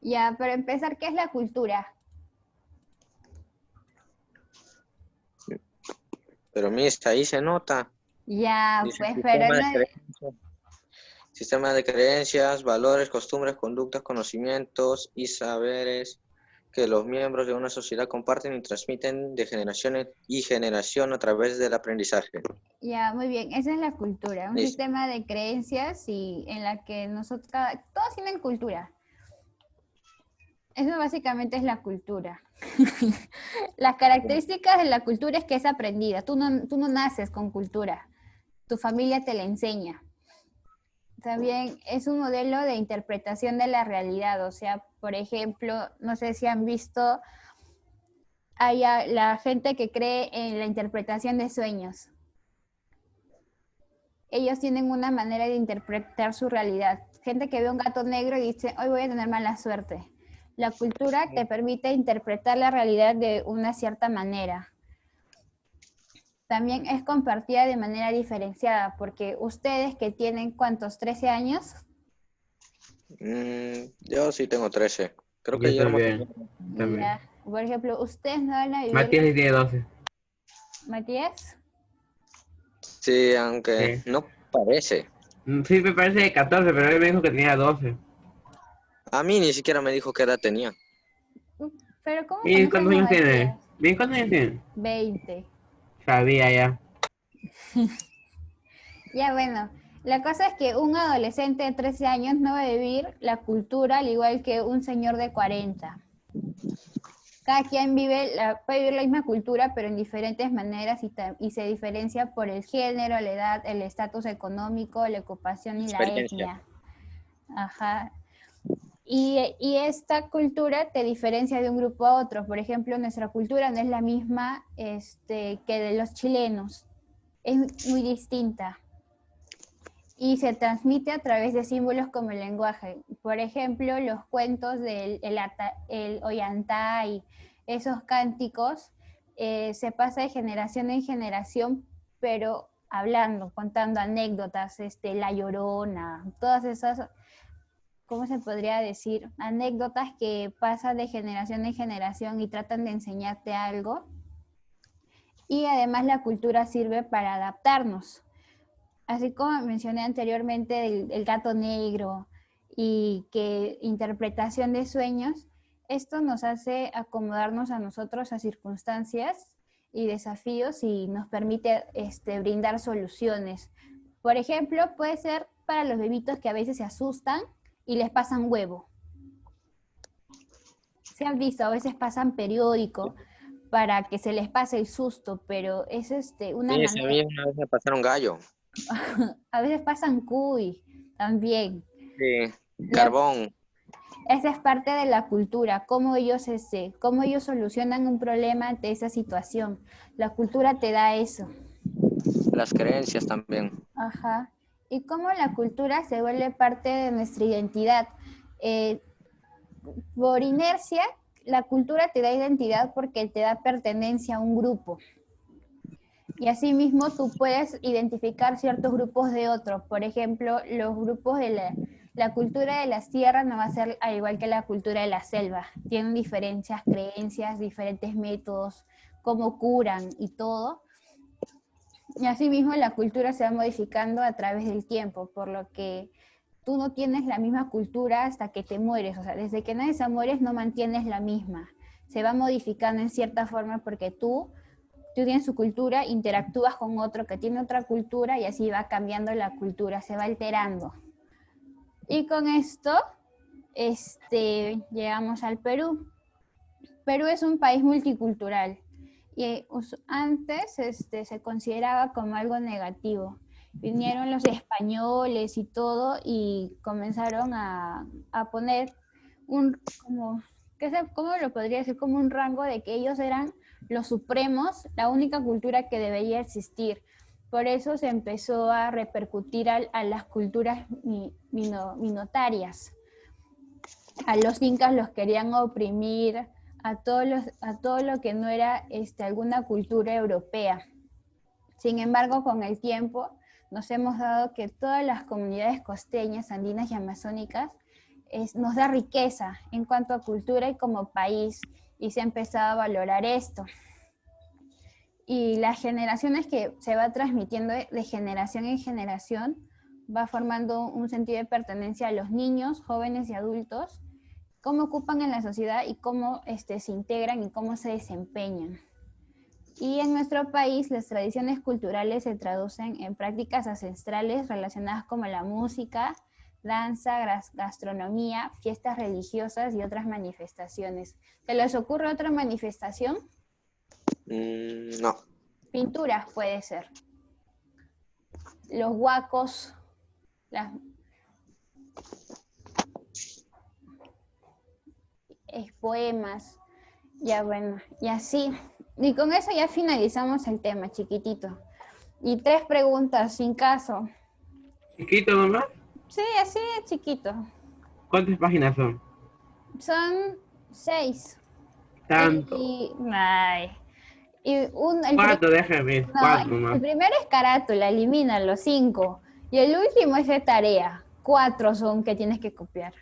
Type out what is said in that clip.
Ya, para empezar, ¿qué es la cultura? Pero mira, ahí se nota. Ya, Dice pues, pero no, sistema de creencias, valores, costumbres, conductas, conocimientos y saberes que los miembros de una sociedad comparten y transmiten de generación y generación a través del aprendizaje. ya, muy bien, esa es la cultura, un Listo. sistema de creencias y en la que nosotros, todos tienen cultura. Eso básicamente es la cultura. Las características de la cultura es que es aprendida. Tú no naces con cultura. Tu familia te la enseña. También es un modelo de interpretación de la realidad. O sea, por ejemplo, no sé si han visto la gente que cree en la interpretación de sueños. Ellos tienen una manera de interpretar su realidad. Gente que ve un gato negro y dice, hoy voy a tener mala suerte. La cultura te permite interpretar la realidad de una cierta manera. También es compartida de manera diferenciada, porque ustedes que tienen, ¿cuántos? ¿13 años? Yo sí tengo 13. Creo que Yo Guillermo también. también, también. Ya, por ejemplo, ustedes no van a vivir, Matías sí tiene 12. Matías, Sí, aunque Sí. no parece. Sí, me parece 14, pero él me dijo que tenía 12. A mí ni siquiera me dijo qué edad tenía. pero ¿cómo ¿Y conocen cuántos a años tiene? Matías? ¿Bien cuántos años tiene? 20. Sabía ya. Ya bueno, la cosa es que un adolescente de 13 años no va a vivir la cultura al igual que un señor de 40. Cada quien puede vivir la misma cultura, pero en diferentes maneras y se diferencia por el género, la edad, el estatus económico, la ocupación y la Experiencia. etnia. Ajá. Y esta cultura te diferencia de un grupo a otro. Por ejemplo, nuestra cultura no es la misma que de los chilenos. Es muy distinta. Y se transmite a través de símbolos como el lenguaje. Por ejemplo, los cuentos del el Ollantay, esos cánticos, se pasa de generación en generación, pero hablando, contando anécdotas, La Llorona, todas esas, ¿cómo se podría decir? Anécdotas que pasan de generación en generación y tratan de enseñarte algo. Y además la cultura sirve para adaptarnos. Así como mencioné anteriormente el gato negro y que interpretación de sueños, esto nos hace acomodarnos a nosotros a circunstancias y desafíos y nos permite brindar soluciones. Por ejemplo, puede ser para los bebitos que a veces se asustan y les pasan huevo. Se han visto, a veces pasan periódico para que se les pase el susto, pero es una Sí, a manera, mí una vez me pasaron gallo. a veces pasan cuy también. Sí, La, carbón. esa es parte de la cultura, cómo ellos solucionan un problema ante esa situación. La cultura te da eso. Las creencias también. Ajá. Y cómo la cultura se vuelve parte de nuestra identidad. Eh, por inercia, la cultura te da identidad porque te da pertenencia a un grupo. Y asimismo tú puedes identificar ciertos grupos de otros. Por ejemplo, los grupos de la cultura de las tierras no va a ser al igual que la cultura de la selva. Tienen diferencias, creencias, diferentes métodos, cómo curan y todo. Y asimismo la cultura se va modificando a través del tiempo, por lo que tú no tienes la misma cultura hasta que te mueres. O sea, desde que naces a mueres no mantienes la misma. Se va modificando en cierta forma porque tú tienes su cultura, interactúas con otro que tiene otra cultura y así va cambiando la cultura, se va alterando. Y con esto llegamos al Perú. Perú es un país multicultural y antes se consideraba como algo negativo. Vinieron los españoles y todo y comenzaron a poner como, ¿cómo lo podría decir? Como un rango de que ellos eran los supremos, la única cultura que debería existir. Por eso se empezó a repercutir a las culturas minotarias. A los incas los querían oprimir, a todo lo que no era alguna cultura europea. Sin embargo, con el tiempo nos hemos dado que todas las comunidades costeñas, andinas y amazónicas nos da riqueza en cuanto a cultura y como país, y se ha empezado a valorar esto. Y las generaciones que se va transmitiendo de generación en generación, va formando un sentido de pertenencia a los niños, jóvenes y adultos, cómo ocupan en la sociedad y cómo se integran y cómo se desempeñan. Y en nuestro país las tradiciones culturales se traducen en prácticas ancestrales relacionadas con la música, danza, gastronomía, fiestas religiosas y otras manifestaciones. ¿Te les ocurre otra manifestación? No. Pinturas puede ser. Los huacos, poemas, ya bueno, y así. Y con eso ya finalizamos el tema, chiquitito. Y 3 preguntas, sin caso. ¿Chiquito nomás? Sí, así de chiquito. ¿Cuántas páginas son? Son 6. Tanto. El Déjame ver. 4 el más. primero es carátula, elimínalo, 5. Y el último es de tarea. 4 son que tienes que copiar.